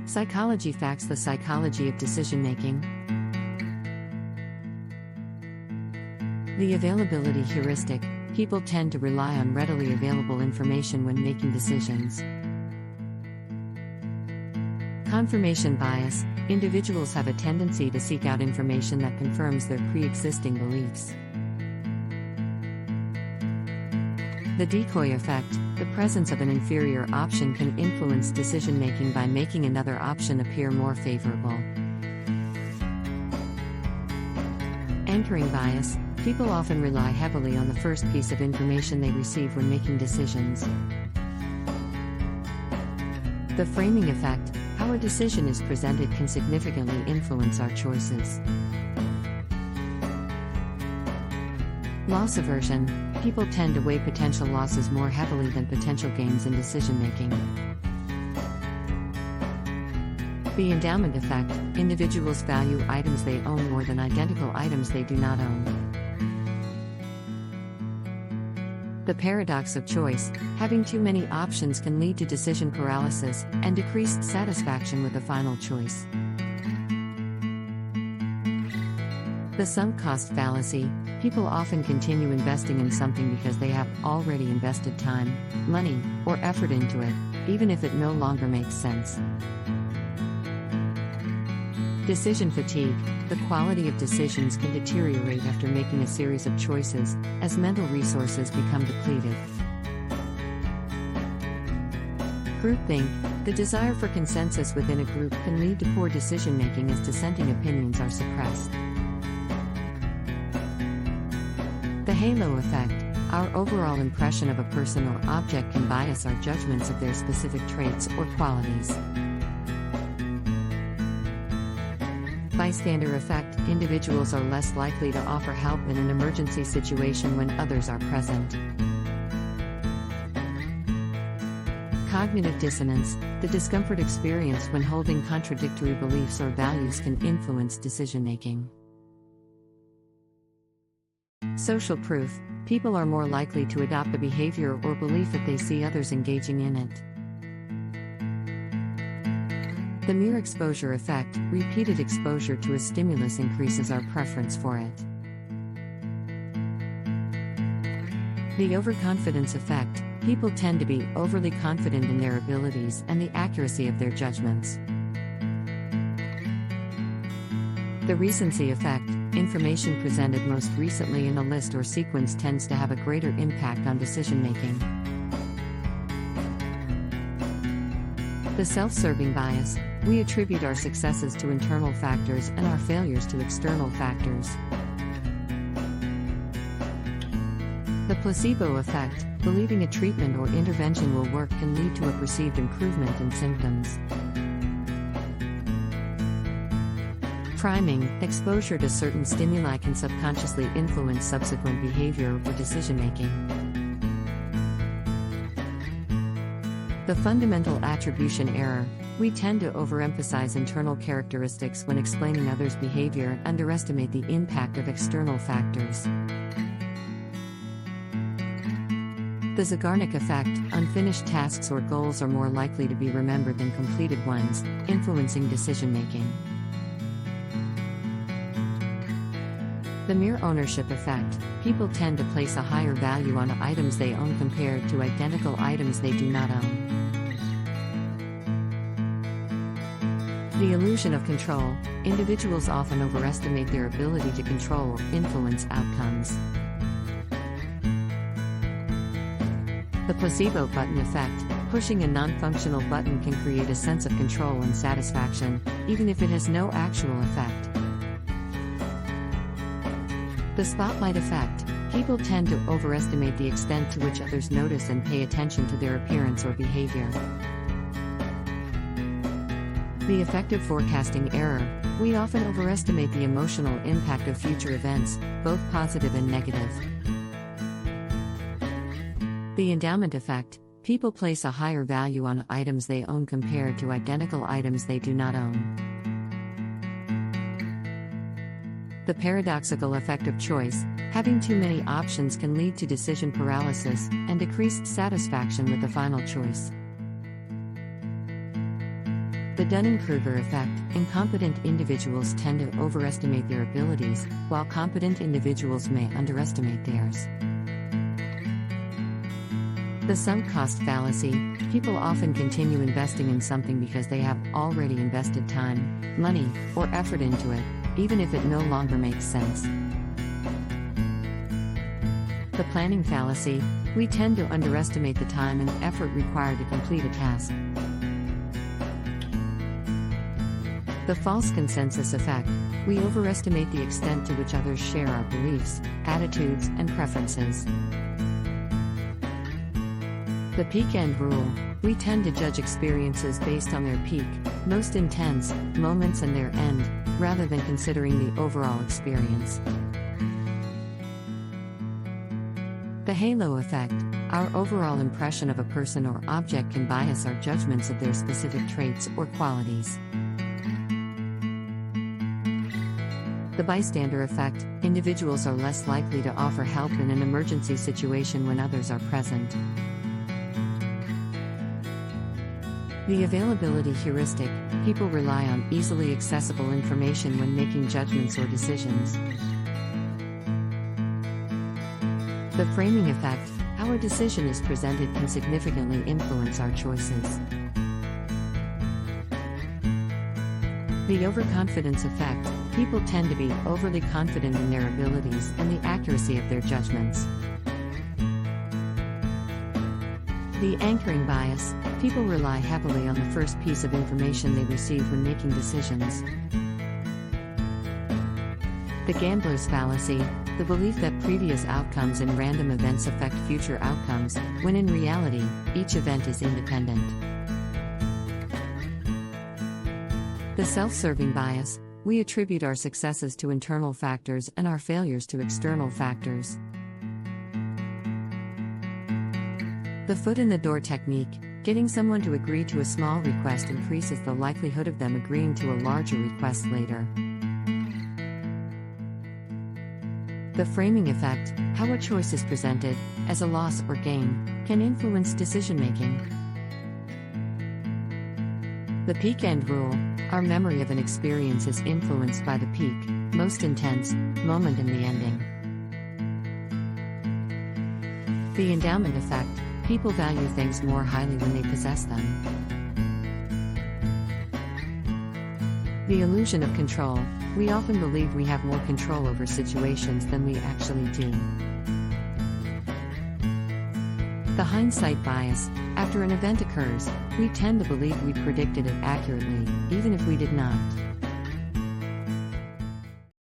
Psychology facts: the psychology of decision-making. The availability heuristic: people tend to rely on readily available information when making decisions. Confirmation bias: individuals have a tendency to seek out information that confirms their pre-existing beliefs. The decoy effect: the presence of an inferior option can influence decision-making by making another option appear more favorable. Anchoring bias: people often rely heavily on the first piece of information they receive when making decisions. The framing effect: how a decision is presented can significantly influence our choices. Loss aversion: people tend to weigh potential losses more heavily than potential gains in decision-making. The endowment effect: individuals value items they own more than identical items they do not own. The paradox of choice: having too many options can lead to decision paralysis and decreased satisfaction with the final choice. The sunk cost fallacy: people often continue investing in something because they have already invested time, money, or effort into it, even if it no longer makes sense. Decision fatigue: the quality of decisions can deteriorate after making a series of choices, as mental resources become depleted. Groupthink: the desire for consensus within a group can lead to poor decision-making as dissenting opinions are suppressed. The halo effect: our overall impression of a person or object can bias our judgments of their specific traits or qualities. Bystander effect: individuals are less likely to offer help in an emergency situation when others are present. Cognitive dissonance: the discomfort experienced when holding contradictory beliefs or values can influence decision-making. Social proof: people are more likely to adopt a behavior or belief if they see others engaging in it. The mere exposure effect: repeated exposure to a stimulus increases our preference for it. The overconfidence effect: people tend to be overly confident in their abilities and the accuracy of their judgments. The recency effect: information presented most recently in a list or sequence tends to have a greater impact on decision-making. The self-serving bias: we attribute our successes to internal factors and our failures to external factors. The placebo effect: believing a treatment or intervention will work can lead to a perceived improvement in symptoms. Priming: exposure to certain stimuli can subconsciously influence subsequent behavior or decision-making. The fundamental attribution error: we tend to overemphasize internal characteristics when explaining others' behavior and underestimate the impact of external factors. The Zeigarnik effect: unfinished tasks or goals are more likely to be remembered than completed ones, influencing decision-making. The mere ownership effect: people tend to place a higher value on items they own compared to identical items they do not own. The illusion of control: individuals often overestimate their ability to control or influence outcomes. The placebo button effect: pushing a non-functional button can create a sense of control and satisfaction, even if it has no actual effect. The spotlight effect: people tend to overestimate the extent to which others notice and pay attention to their appearance or behavior. The effective forecasting error: we often overestimate the emotional impact of future events, both positive and negative. The endowment effect: people place a higher value on items they own compared to identical items they do not own. The paradoxical effect of choice: having too many options can lead to decision paralysis and decreased satisfaction with the final choice. The Dunning-Kruger effect: incompetent individuals tend to overestimate their abilities, while competent individuals may underestimate theirs. The sunk cost fallacy: people often continue investing in something because they have already invested time, money, or effort into it, even if it no longer makes sense. The planning fallacy: we tend to underestimate the time and effort required to complete a task. The false consensus effect: we overestimate the extent to which others share our beliefs, attitudes, and preferences. The peak end rule: we tend to judge experiences based on their peak, most intense, moments and their end, rather than considering the overall experience. The halo effect: our overall impression of a person or object can bias our judgments of their specific traits or qualities. The bystander effect: individuals are less likely to offer help in an emergency situation when others are present. The availability heuristic: people rely on easily accessible information when making judgments or decisions. The framing effect: how a decision is presented can significantly influence our choices. The overconfidence effect: people tend to be overly confident in their abilities and the accuracy of their judgments. The anchoring bias: people rely heavily on the first piece of information they receive when making decisions. The gambler's fallacy: the belief that previous outcomes in random events affect future outcomes, when in reality, each event is independent. The self-serving bias: we attribute our successes to internal factors and our failures to external factors. The foot in the door technique: getting someone to agree to a small request increases the likelihood of them agreeing to a larger request later. The framing effect: how a choice is presented, as a loss or gain, can influence decision-making. The peak end rule: our memory of an experience is influenced by the peak, most intense, moment in the ending. The endowment effect: people value things more highly when they possess them. The illusion of control: we often believe we have more control over situations than we actually do. The hindsight bias: after an event occurs, we tend to believe we predicted it accurately, even if we did not.